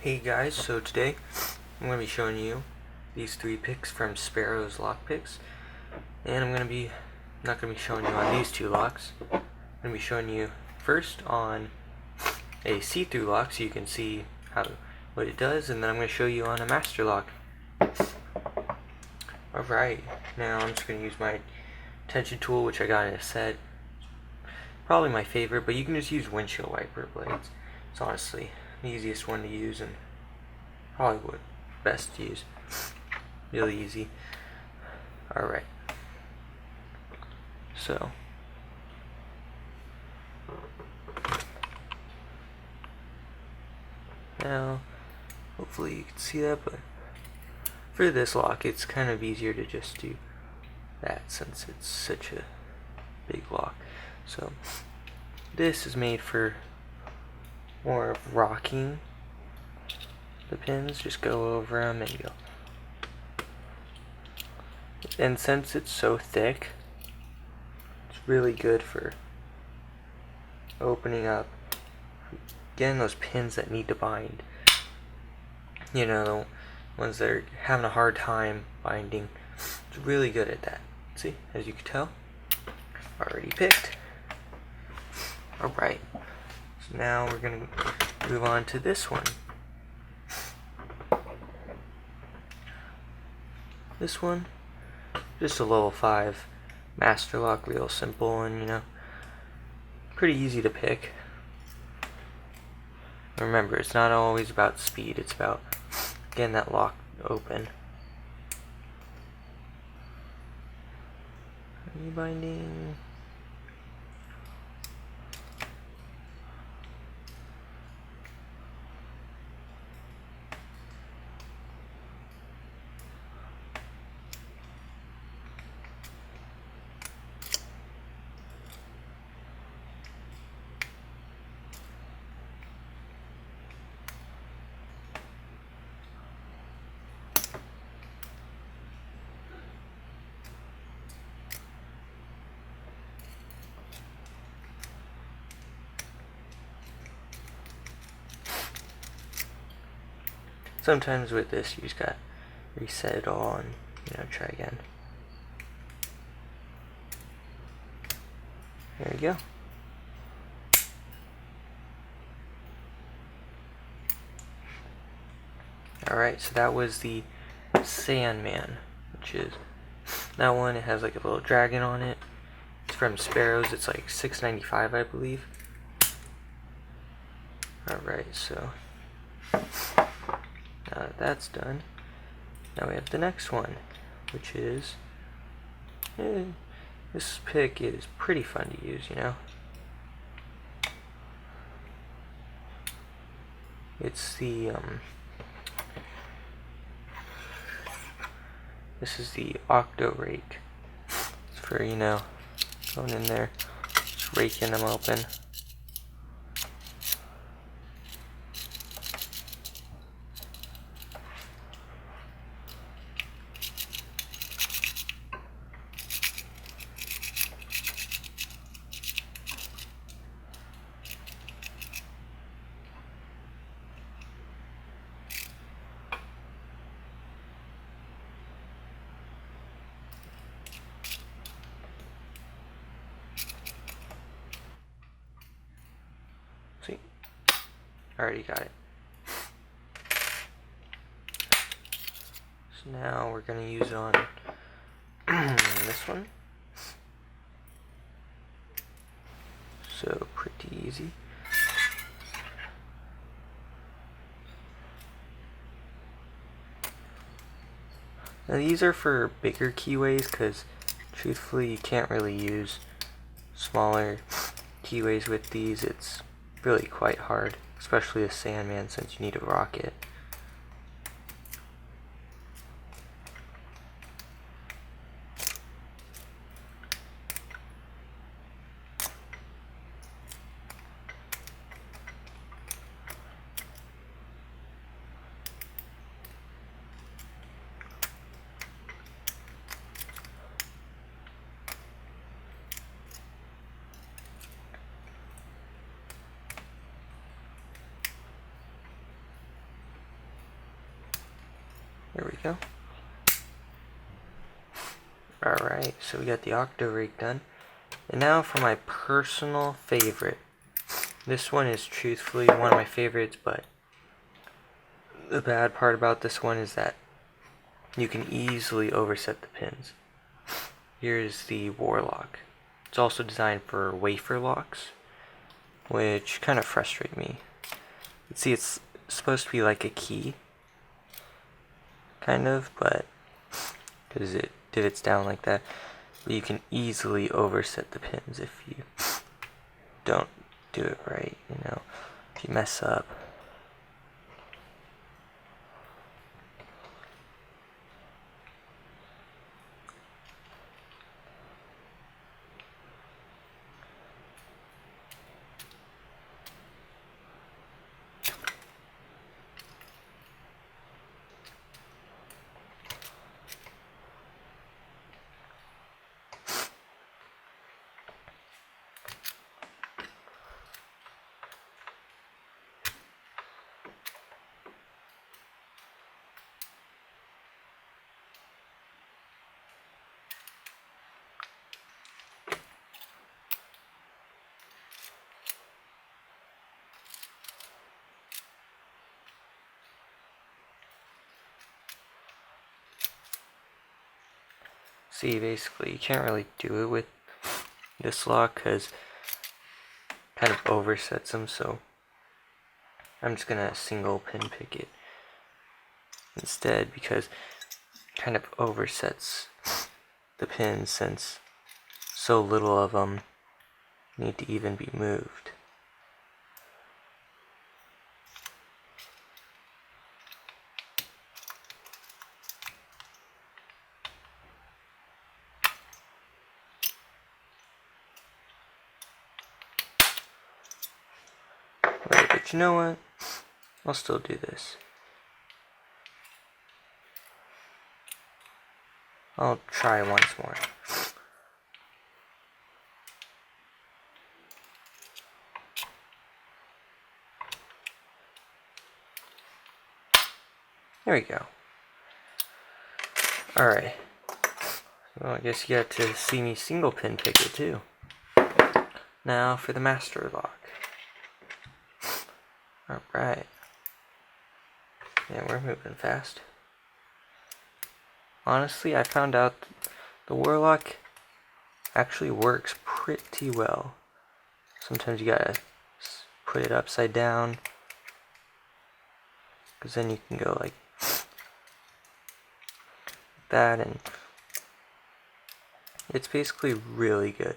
Hey guys, so today I'm going to be showing you these 3 picks from Sparrows Lock Picks, and I'm not going to be showing you on these 2 locks. I'm going to be showing you first on a see-through lock so you can see what it does, and then I'm going to show you on a master lock. Alright, now I'm just going to use my tension tool, which I got in a set. Probably my favorite, but you can just use windshield wiper blades. It's honestly the easiest one to use and probably what best to use. Really easy. Alright. So now hopefully you can see that, but for this lock it's kind of easier to just do that since it's such a big lock. So this is made for more of rocking the pins. Just go over them and go. And since it's so thick, it's really good for opening up, getting those pins that need to bind. You know, the ones that are having a hard time binding. It's really good at that. See, as you can tell, already picked. Alright, so now we're going to move on to this one. This one, just a level 5 master lock, real simple and, you know, pretty easy to pick. Remember, it's not always about speed, it's about getting that lock open. Rebinding. Sometimes with this, you just got reset it all and, you know, try again. There you go. Alright, so that was the Sandman, which is that one. It has like a little dragon on it. It's from Sparrows. It's like $6.95, I believe. Alright, so now that that's done, now we have the next one, which is this pick is pretty fun to use, you know. It's the this is the Octo Rake. It's for, you know, going in there, just raking them open. See? Already got it. So now we're going to use it on this one. So pretty easy. Now these are for bigger keyways because truthfully you can't really use smaller keyways with these. It's really quite hard, especially a Sandman since you need a rocket. There we go. Alright, so we got the Octo Rake done. And now for my personal favorite. This one is truthfully one of my favorites, but the bad part about this one is that you can easily overset the pins. Here's the Warlock. It's also designed for wafer locks, which kind of frustrate me. You see, it's supposed to be like a key, kind of, but because it divots down like that, but you can easily overset the pins if you don't do it right, you know, if you mess up. See, basically, you can't really do it with this lock because it kind of oversets them, so I'm just gonna single pin pick it instead because it kind of oversets the pins since so little of them need to even be moved. Right, but you know what? I'll still do this. I'll try once more. There we go. Alright. Well, I guess you got to see me single pin pick it too. Now for the master lock. Alright. Yeah, we're moving fast. Honestly, I found out the Warlock actually works pretty well. Sometimes you gotta put it upside down, because then you can go like that, and it's basically really good.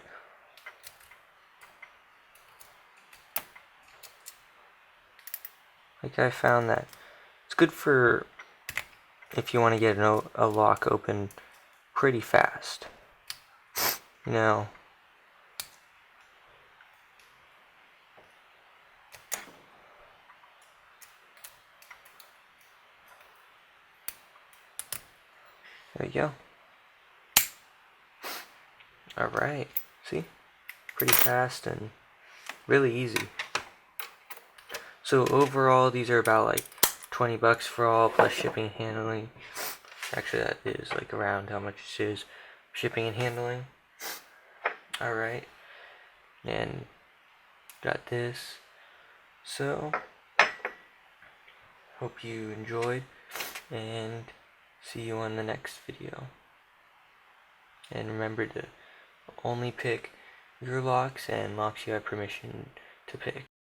Like, I found that it's good for if you want to get a lock open pretty fast. You know, there you go. Alright, see? Pretty fast and really easy. So overall, these are about like 20 bucks for all, plus shipping and handling. Actually, that is like around how much it is, shipping and handling. Alright, and got this. So, hope you enjoyed, and see you on the next video. And remember to only pick your locks and locks you have permission to pick.